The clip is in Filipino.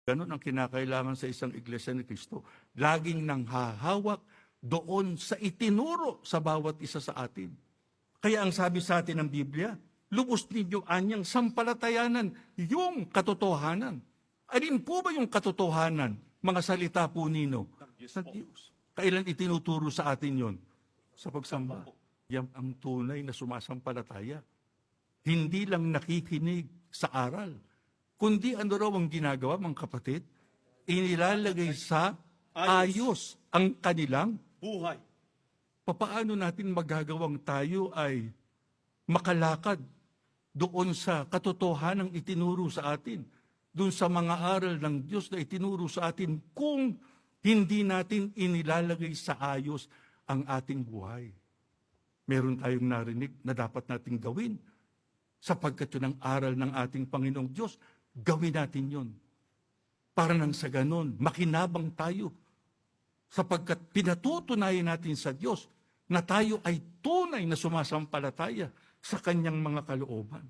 Ganon ang kinakailangan sa isang iglesia ni Kristo. Laging nang hahawak doon sa itinuro sa bawat isa sa atin. Kaya ang sabi sa atin ng Biblia, lubos ninyo anyang sampalatayanan yung katotohanan. Alin po ba yung katotohanan? Mga salita po nino sa Diyos. Kailan itinuturo sa atin yon? Sa pagsamba. Yan ang tunay na sumasampalataya. Hindi lang nakikinig sa aral, kundi ano raw ang ginagawa, mga kapatid? Inilalagay sa ayos ang kanilang buhay. Papaano natin magagawang tayo ay makalakad doon sa katotohanang itinuro sa atin, doon sa mga aral ng Diyos na itinuro sa atin, kung hindi natin inilalagay sa ayos ang ating buhay? Meron tayong narinig na dapat nating gawin, sapagkat yun ang aral ng ating Panginoong Diyos. Gawin natin yun. Para nang sa ganon, makinabang tayo, sapagkat pinatutunayan natin sa Diyos na tayo ay tunay na sumasampalataya sa kanyang mga kalooban.